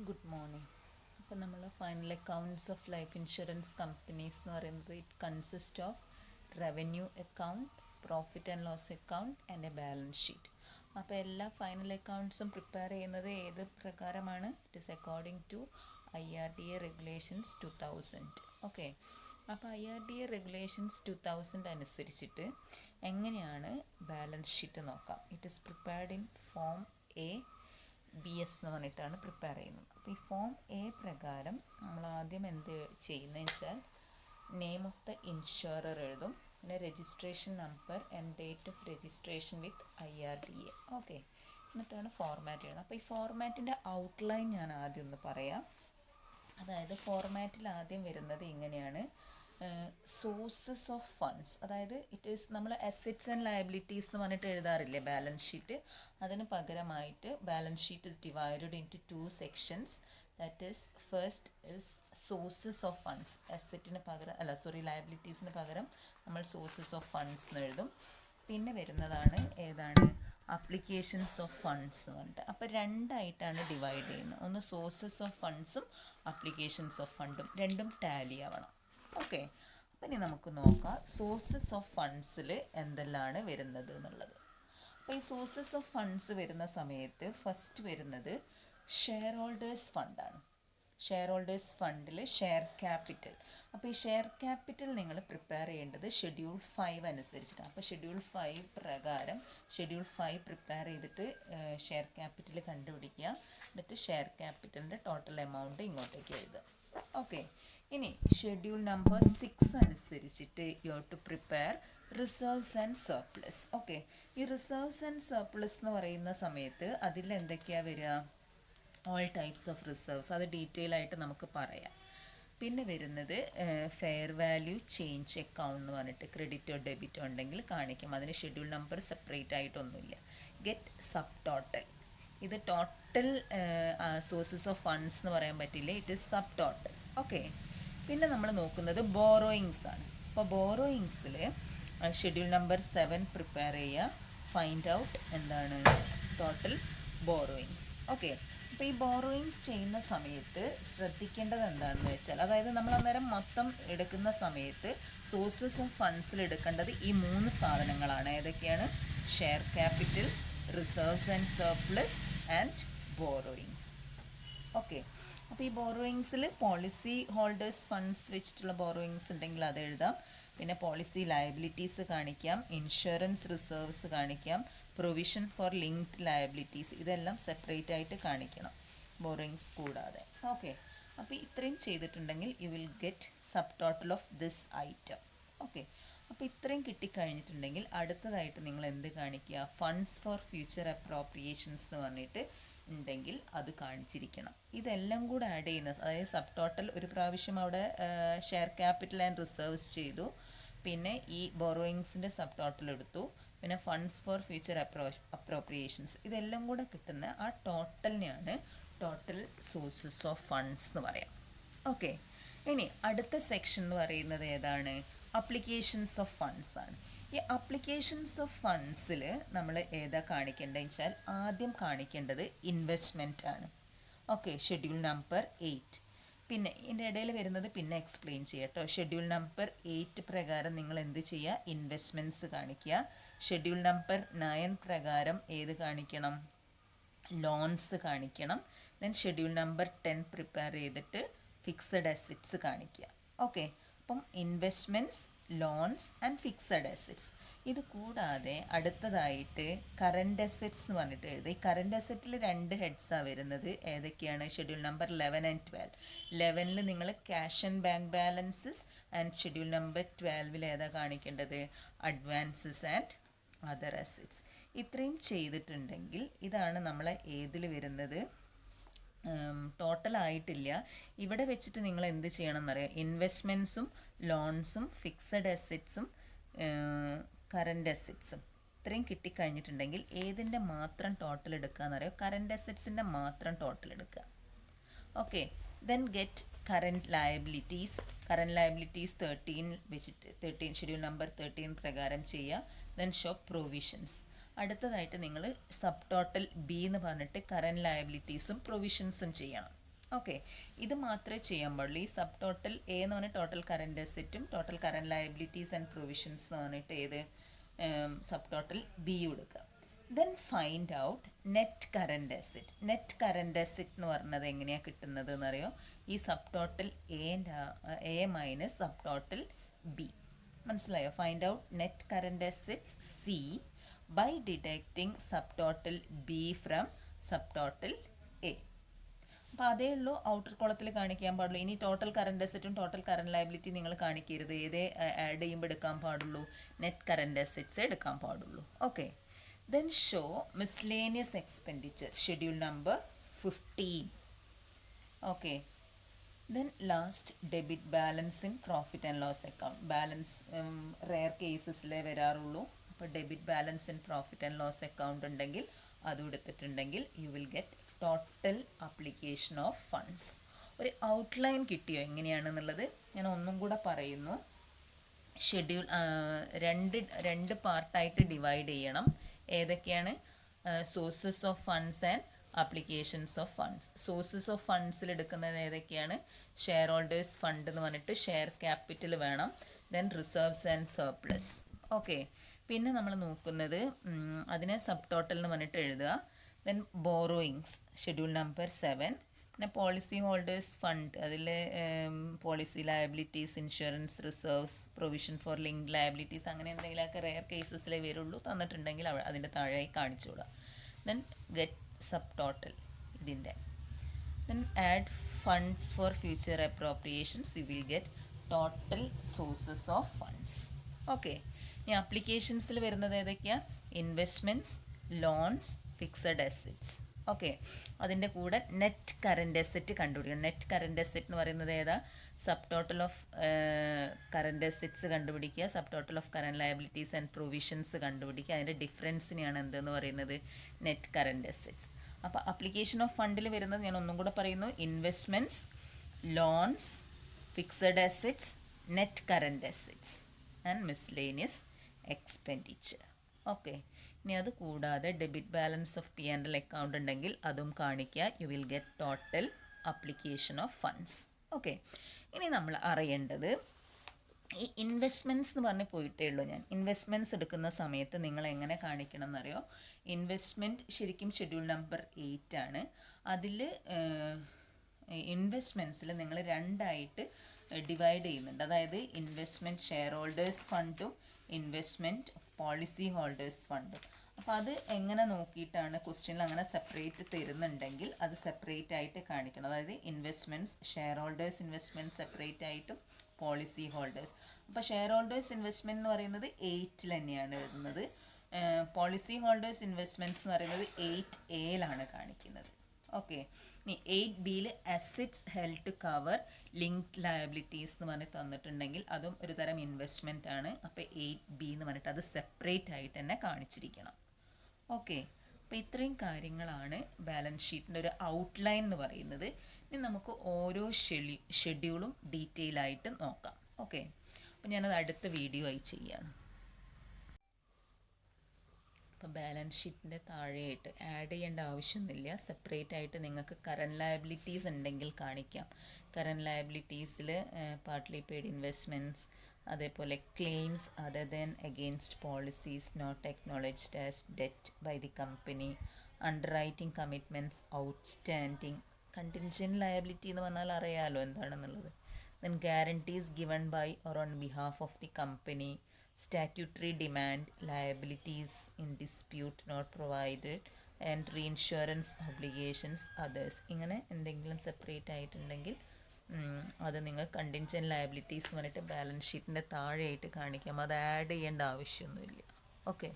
Good morning. അപ്പോൾ നമ്മൾ final accounts of life insurance companies എന്ന് പറയുന്നത് it consist of revenue account, profit and loss account and a balance sheet. അപ്പോൾ എല്ലാ final അക്കൗണ്ട്സും prepare ചെയ്യുന്നത് ഏത് പ്രകാരമാണ്? It is according to IRDA regulations 2000. Okay, അപ്പോൾ IRDA റെഗുലേഷൻസ് 2000 അനുസരിച്ചിട്ട് എങ്ങനെയാണ് ബാലൻസ് ഷീറ്റ് നോക്കാം. It is prepared in form ABS എന്ന് പറഞ്ഞിട്ടാണ് പ്രിപ്പയർ ചെയ്യുന്നത്. അപ്പോൾ ഈ ഫോം A പ്രകാരം നമ്മൾ ആദ്യം എന്ത് ചെയ്യുന്നതെന്ന് വെച്ചാൽ നെയിം ഓഫ് ദ ഇൻഷുറർ എഴുതും, പിന്നെ registration number and date of registration with IRDA. Okay, എന്നിട്ടാണ് ഫോർമാറ്റ് എഴുതുന്നത്. അപ്പോൾ ഈ ഫോർമാറ്റിൻ്റെ ഔട്ട്ലൈൻ ഞാൻ ആദ്യം ഒന്ന് പറയാം. അതായത് ഫോർമാറ്റിൽ ആദ്യം വരുന്നത് ഇങ്ങനെയാണ്: സോഴ്സസ് ഓഫ് ഫണ്ട്സ്, അതായത് ഇറ്റ് ഈസ് നമ്മൾ അസറ്റ്സ് ആൻഡ് ലയബിലിറ്റീസ് എന്ന് പറഞ്ഞിട്ട് എഴുതാറില്ലേ ബാലൻസ് ഷീറ്റ്, അതിന് പകരമായിട്ട് balance sheet is divided in to 2 sections. That is first is sources of funds, അസറ്റിന് പകരം ലയബിലിറ്റീസിന് പകരം നമ്മൾ സോഴ്സസ് ഓഫ് ഫണ്ട്സ് എന്ന് എഴുതും. പിന്നെ വരുന്നതാണ് ഏതാണ്? അപ്ലിക്കേഷൻസ് ഓഫ് ഫണ്ട്സ് എന്ന് പറഞ്ഞിട്ട്. അപ്പോൾ രണ്ടായിട്ടാണ് ഡിവൈഡ് ചെയ്യുന്നത്. ഒന്ന് സോഴ്സസ് ഓഫ് ഫണ്ട്സും അപ്ലിക്കേഷൻസ് ഓഫ് ഫണ്ടും, രണ്ടും ടാലി ആവണം. ഓക്കെ, അപ്പം ഇനി നമുക്ക് നോക്കാം സോഴ്സസ് ഓഫ് ഫണ്ട്സിൽ എന്തെല്ലാം വരുന്നത് എന്നുള്ളത്. അപ്പോൾ ഈ സോഴ്സസ് ഓഫ് ഫണ്ട്സ് വരുന്ന സമയത്ത് ഫസ്റ്റ് വരുന്നത് ഷെയർ ഹോൾഡേഴ്സ് ഫണ്ടാണ്. ഷെയർ ഹോൾഡേഴ്സ് ഫണ്ടിൽ ഷെയർ ക്യാപിറ്റൽ. അപ്പോൾ ഈ ഷെയർ ക്യാപിറ്റൽ നിങ്ങൾ പ്രിപ്പയർ ചെയ്യേണ്ടത് ഷെഡ്യൂൾ 5 അനുസരിച്ചിട്ടാണ്. അപ്പോൾ ഷെഡ്യൂൾ 5 പ്രകാരം ഷെഡ്യൂൾ 5 പ്രിപ്പയർ ചെയ്തിട്ട് ഷെയർ ക്യാപിറ്റൽ കണ്ടുപിടിക്കുക. എന്നിട്ട് ഷെയർ ക്യാപിറ്റലിൻ്റെ ടോട്ടൽ എമൗണ്ട് ഇങ്ങോട്ടേക്ക് എഴുതുക. ഓക്കെ, ഇനി ഷെഡ്യൂൾ നമ്പർ 6 അനുസരിച്ചിട്ട് you have to prepare reserves and surplus. Okay, ഈ റിസർവ്സ് ആൻഡ് സർപ്ലസ് എന്ന് പറയുന്ന സമയത്ത് അതിൽ എന്തൊക്കെയാണ് വരിക? ഓൾ ടൈപ്സ് ഓഫ് റിസർവ്സ്, അത് ഡീറ്റെയിൽ ആയിട്ട് നമുക്ക് പറയാം. പിന്നെ വരുന്നത് ഫെയർ വാല്യൂ ചേഞ്ച് അക്കൗണ്ട് എന്ന് പറഞ്ഞിട്ട് ക്രെഡിറ്റോ ഡെബിറ്റോ ഉണ്ടെങ്കിൽ കാണിക്കും. അതിന് ഷെഡ്യൂൾ നമ്പർ സെപ്പറേറ്റ് ആയിട്ടൊന്നുമില്ല. ഗെറ്റ് സബ് ടോട്ടൽ, ഇത് ടോട്ടൽ സോഴ്സസ് ഓഫ് ഫണ്ട്സ് എന്ന് പറയാൻ പറ്റില്ല, it is sub total. Okay, പിന്നെ നമ്മൾ നോക്കുന്നത് ബോറോയിങ്സ് ആണ്. അപ്പോൾ ബോറോയിങ്സിൽ ഷെഡ്യൂൾ നമ്പർ 7 പ്രിപ്പയർ ചെയ്യുക. ഫൈൻഡ് ഔട്ട് എന്താണ് ടോട്ടൽ ബോറോയിങ്സ്. ഓക്കെ, അപ്പോൾ ഈ ബോറോയിങ്സ് ചെയ്യുന്ന സമയത്ത് ശ്രദ്ധിക്കേണ്ടത് എന്താണെന്ന് വെച്ചാൽ, അതായത് നമ്മൾ അന്നേരം മൊത്തം എടുക്കുന്ന സമയത്ത് സോഴ്സസ് ഓഫ് ഫണ്ട്സിൽ എടുക്കേണ്ടത് ഈ 3 സാധനങ്ങളാണ്. ഏതൊക്കെയാണ്? Share capital, reserves and surplus and borrowings. Okay, അപ്പോൾ ഈ ബോറോയിങ്സിൽ പോളിസി ഹോൾഡേഴ്സ് ഫണ്ട്സ് വെച്ചിട്ടുള്ള ബോറോയിങ്സ് ഉണ്ടെങ്കിൽ അത് എഴുതാം. പിന്നെ പോളിസി ലയബിലിറ്റീസ് കാണിക്കാം, ഇൻഷുറൻസ് റിസർവ്സ് കാണിക്കാം, പ്രൊവിഷൻ ഫോർ ലിങ്ക്ഡ് ലയബിലിറ്റീസ്, ഇതെല്ലാം സെപ്പറേറ്റ് ആയിട്ട് കാണിക്കണം ബോറോയിങ്സ് കൂടാതെ. ഓക്കെ, അപ്പോൾ ഇത്രയും ചെയ്തിട്ടുണ്ടെങ്കിൽ U will get sub total of this item. Okay, അപ്പോൾ ഇത്രയും കിട്ടിക്കഴിഞ്ഞിട്ടുണ്ടെങ്കിൽ അടുത്തതായിട്ട് നിങ്ങൾ എന്ത് കാണിക്കുക? ഫണ്ട്സ് ഫോർ ഫ്യൂച്ചർ അപ്രോപ്രിയേഷൻസ് എന്ന് പറഞ്ഞിട്ട് ഉണ്ടെങ്കിൽ അത് കാണിച്ചിരിക്കണം. ഇതെല്ലാം കൂടെ ആഡ് ചെയ്യുന്ന, അതായത് സബ് ടോട്ടൽ ഒരു പ്രാവശ്യം അവിടെ ഷെയർ ക്യാപിറ്റൽ ആൻഡ് റിസർവ്സ് ചെയ്തു, പിന്നെ ഈ ബോറോയിങ്സിൻ്റെ സബ് ടോട്ടൽ എടുത്തു, പിന്നെ ഫണ്ട്സ് ഫോർ ഫ്യൂച്ചർ അപ്രോപ്രിയേഷൻസ്, ഇതെല്ലാം കൂടെ കിട്ടുന്ന ആ ടോട്ടലിനെയാണ് ടോട്ടൽ സോഴ്സസ് ഓഫ് ഫണ്ട്സ് എന്ന് പറയാം. ഓക്കെ, ഇനി അടുത്ത സെക്ഷൻ എന്ന് പറയുന്നത് ഏതാണ്? അപ്ലിക്കേഷൻസ് ഓഫ് ഫണ്ട്സ് ആണ്. ഈ അപ്ലിക്കേഷൻസ് ഓഫ് ഫണ്ട്സിൽ നമ്മൾ ഏതാ കാണിക്കേണ്ടതെന്ന് വെച്ചാൽ ആദ്യം കാണിക്കേണ്ടത് ഇൻവെസ്റ്റ്മെൻ്റ് ആണ്. Okay, schedule number 8. പിന്നെ ഇതിൻ്റെ ഇടയിൽ വരുന്നത് പിന്നെ എക്സ്പ്ലെയിൻ ചെയ്യട്ടോ. ഷെഡ്യൂൾ നമ്പർ 8 പ്രകാരം നിങ്ങൾ എന്ത് ചെയ്യുക? ഇൻവെസ്റ്റ്മെൻറ്റ്സ് കാണിക്കുക. ഷെഡ്യൂൾ നമ്പർ 9 പ്രകാരം ഏത് കാണിക്കണം? ലോൺസ് കാണിക്കണം. ദെൻ ഷെഡ്യൂൾ നമ്പർ 10 പ്രിപ്പയർ ചെയ്തിട്ട് ഫിക്സഡ് അസറ്റ്സ് കാണിക്കുക. ഓക്കെ, അപ്പം investments, loans and fixed assets. ഇത് കൂടാതെ അടുത്തതായിട്ട് കറൻറ്റ് അസറ്റ്സ് എന്ന് പറഞ്ഞിട്ട് എഴുതുക. ഈ കറൻറ്റ് അസറ്റിൽ 2 ഹെഡ്സാണ് വരുന്നത്. ഏതൊക്കെയാണ്? Schedule number 11 and 12. 11ൽ നിങ്ങൾ cash and bank balances and schedule number 12ൽ ഏതാ കാണിക്കേണ്ടത്? Advances and other assets. ഇത്രയും ചെയ്തിട്ടുണ്ടെങ്കിൽ ഇതാണ് നമ്മളെ ഏതിൽ വരുന്നത്? ടോട്ടൽ ആയിട്ടില്ല. ഇവിടെ വെച്ചിട്ട് നിങ്ങൾ എന്ത് ചെയ്യണം എന്നറിയാം? ഇൻവെസ്റ്റ്മെൻറ്റ്സും ലോൺസും ഫിക്സഡ് അസറ്റ്സും കറൻറ്റ് അസറ്റ്സും ഇത്രയും കിട്ടിക്കഴിഞ്ഞിട്ടുണ്ടെങ്കിൽ ഏതിൻ്റെ മാത്രം ടോട്ടൽ എടുക്കുക എന്നറിയാം? കറൻറ്റ് അസറ്റ്സിൻ്റെ മാത്രം ടോട്ടൽ എടുക്കുക. Okay, then get current liabilities. Current liabilities 13 വെച്ചിട്ട് 13 ഷെഡ്യൂൾ നമ്പർ 13 പ്രകാരം ചെയ്യുക. Then show provisions. അടുത്തതായിട്ട് നിങ്ങൾ സബ് ടോട്ടൽ ബി എന്ന് പറഞ്ഞിട്ട് കറൻറ്റ് ലയബിലിറ്റീസും പ്രൊവിഷൻസും ചെയ്യണം. ഓക്കെ, ഇത് മാത്രമേ ചെയ്യാൻ പാടുള്ളൂ. ഈ സബ് ടോട്ടൽ എ എന്ന് പറഞ്ഞാൽ ടോട്ടൽ കറൻറ്റ് അസറ്റും total current liabilities and provisions എന്ന് പറഞ്ഞിട്ട് ഏത് സബ് ടോട്ടൽ ബി കൊടുക്കുക. Then find out net current asset. Net current asset എന്ന് പറഞ്ഞത് എങ്ങനെയാണ് കിട്ടുന്നത് എന്നറിയോ? ഈ sub total A minus sub total B. മനസ്സിലായോ? Find out net current assets C by deducting sub total B from sub total A. അപ്പോൾ അതേ ഉള്ളൂ ഔട്ടർ കോളത്തിൽ കാണിക്കാൻ പാടുള്ളൂ. ഇനി ടോട്ടൽ കറൻറ്റ് അസറ്റും ടോട്ടൽ കറൻറ്റ് ലയബിലിറ്റി നിങ്ങൾ കാണിക്കരുത്. ഏതേ ആഡ് ചെയ്യുമ്പോൾ എടുക്കാൻ പാടുള്ളൂ? നെറ്റ് കറൻറ്റ് അസറ്റ്സ് എടുക്കാൻ പാടുള്ളൂ. Okay, then show miscellaneous expenditure schedule number 15. Okay, then last debit balance in profit and loss account. Balance rare കേസസിലേ വരാറുള്ളൂ. അപ്പോൾ debit balance in profit and loss account ഉണ്ടെങ്കിൽ അതും എടുത്തിട്ടുണ്ടെങ്കിൽ you will get total application of funds. ഒരു outline കിട്ടിയോ എങ്ങനെയാണെന്നുള്ളത്? ഞാൻ ഒന്നും കൂടെ പറയുന്നു. ഷെഡ്യൂൾ രണ്ട് പാർട്ടായിട്ട് ഡിവൈഡ് ചെയ്യണം. ഏതൊക്കെയാണ്? Sources of funds and applications of funds. Sources of ഫണ്ട്സിൽ എടുക്കുന്നത് ഏതൊക്കെയാണ്? ഷെയർ ഹോൾഡേഴ്സ് ഫണ്ട് എന്ന് പറഞ്ഞിട്ട് ഷെയർ ക്യാപിറ്റൽ വേണം. Then reserves and surplus. Okay, പിന്നെ നമ്മൾ നോക്കുന്നത് അതിനെ സബ് ടോട്ടൽ എന്ന് പറഞ്ഞിട്ട് എഴുതുക. Then borrowings schedule number 7. പിന്നെ പോളിസി ഹോൾഡേഴ്സ് ഫണ്ട്, അതിൽ policy liabilities, insurance reserves, provision for linked liabilities, അങ്ങനെ എന്തെങ്കിലുമൊക്കെ റെയർ കേസസിലേ വരുള്ളൂ. തന്നിട്ടുണ്ടെങ്കിൽ അതിൻ്റെ താഴെയായി കാണിച്ചോളാം. ദെൻ ഗെറ്റ് സബ് ടോട്ടൽ ഇതിൻ്റെ. Then add funds for future appropriations. You will get total sources of funds. Okay, ഇനി അപ്ലിക്കേഷൻസിൽ വരുന്നത് ഏതൊക്കെയാണ്? Investments, loans, fixed assets. Okay, അതിൻ്റെ കൂടെ നെറ്റ് കറൻറ്റ് അസറ്റ് കണ്ടുപിടിക്കണം. നെറ്റ് കറൻറ്റ് അസറ്റ് എന്ന് പറയുന്നത് ഏതാ? Sub total of current assets കണ്ടുപിടിക്കുക, sub total of current liabilities and provisions കണ്ടുപിടിക്കുക. അതിൻ്റെ ഡിഫറൻസിനെയാണ് എന്തെന്ന് പറയുന്നത്? Net current assets. അപ്പോൾ അപ്ലിക്കേഷൻ ഓഫ് ഫണ്ടിൽ വരുന്നത് ഞാൻ ഒന്നും കൂടെ പറയുന്നു: investments, loans, fixed assets, net current assets and miscellaneous expenditure. Okay, ഇനി അത് കൂടാതെ debit balance of P and L account ഉണ്ടെങ്കിൽ അതും കാണിക്കുക. U will get total application of funds. Okay, ഇനി നമ്മൾ അറിയേണ്ടത് ഈ ഇൻവെസ്റ്റ്മെൻറ്റ്സ് എന്ന് പറഞ്ഞ് പോയിട്ടേ ഉള്ളൂ. ഞാൻ ഇൻവെസ്റ്റ്മെൻറ്റ്സ് എടുക്കുന്ന സമയത്ത് നിങ്ങൾ എങ്ങനെ കാണിക്കണം എന്നറിയോ? ഇൻവെസ്റ്റ്മെൻറ്റ് ശരിക്കും ഷെഡ്യൂൾ നമ്പർ 8 ആണ്. അതിൽ ഇൻവെസ്റ്റ്മെൻറ്റ്സിൽ നിങ്ങൾ രണ്ടായിട്ട് ഡിവൈഡ് ചെയ്യുന്നുണ്ട്. അതായത് ഇൻവെസ്റ്റ്മെൻറ്റ് ഷെയർ ഹോൾഡേഴ്സ് ഫണ്ടും ഇൻവെസ്റ്റ്മെൻറ്റ് പോളിസി ഹോൾഡേഴ്സ് ഫണ്ടും. അപ്പോൾ അത് എങ്ങനെ നോക്കിയിട്ടാണ് ക്വസ്റ്റ്യനിൽ അങ്ങനെ സെപ്പറേറ്റ് തരുന്നുണ്ടെങ്കിൽ അത് സെപ്പറേറ്റ് ആയിട്ട് കാണിക്കണം. അതായത് investments share holders investment separate ആയിട്ടും പോളിസി ഹോൾഡേഴ്സ്. അപ്പോൾ ഷെയർ ഹോൾഡേഴ്സ് ഇൻവെസ്റ്റ്മെൻറ്റ് എന്ന് പറയുന്നത് 8 തന്നെയാണ് എഴുതുന്നത്. പോളിസി ഹോൾഡേഴ്സ് ഇൻവെസ്റ്റ്മെൻറ്റ്സ് എന്ന് പറയുന്നത് 8A കാണിക്കുന്നത്. ഓക്കെ, ഇനി 8Bയിൽ assets held to cover linked liabilities എന്ന് പറഞ്ഞ് തന്നിട്ടുണ്ടെങ്കിൽ അതും ഒരു തരം ഇൻവെസ്റ്റ്മെൻ്റ് ആണ്. അപ്പോൾ 8B എന്ന് പറഞ്ഞിട്ട് അത് സെപ്പറേറ്റ് ആയിട്ട് തന്നെ കാണിച്ചിരിക്കണം. ഓക്കെ, അപ്പോൾ ഇത്രയും കാര്യങ്ങളാണ് ബാലൻസ് ഷീറ്റിൻ്റെ ഒരു ഔട്ട്ലൈൻ എന്ന് പറയുന്നത്. ഇനി നമുക്ക് ഓരോ ഷെഡ്യൂളും ഡീറ്റെയിൽ ആയിട്ട് നോക്കാം. ഓക്കെ, അപ്പോൾ ഞാനത് അടുത്ത വീഡിയോ ആയി ചെയ്യുകയാണ്. അപ്പോൾ ബാലൻസ് ഷീറ്റിൻ്റെ താഴെയായിട്ട് ആഡ് ചെയ്യേണ്ട ആവശ്യമൊന്നുമില്ല. സെപ്പറേറ്റ് ആയിട്ട് നിങ്ങൾക്ക് കറൻറ്റ് ലയബിലിറ്റീസ് ഉണ്ടെങ്കിൽ കാണിക്കാം. കറൻറ്റ് ലയബിലിറ്റീസിൽ പാർട്ട്ലി പെയ്ഡ് ഇൻവെസ്റ്റ്മെൻറ്റ്സ്, അതേപോലെ claims other than against policies not acknowledged as debt by the company, underwriting commitments outstanding. Contingent liability എന്ന് പറഞ്ഞാൽ അറിയാമല്ലോ എന്താണെന്നുള്ളത്. Then guarantees given by or on behalf of the company, statutory demand, liabilities in dispute not provided, and reinsurance obligations others. ഇങ്ങനെ എന്തെങ്കിലും separate ആയിട്ടുണ്ടെങ്കിൽ അത് നിങ്ങൾ contingent liabilities എന്ന് പറഞ്ഞിട്ട് ബാലൻസ് ഷീറ്റിൻ്റെ താഴെയായിട്ട് കാണിക്കാം. അത് ആഡ് ചെയ്യേണ്ട ആവശ്യമൊന്നുമില്ല. ഓക്കെ.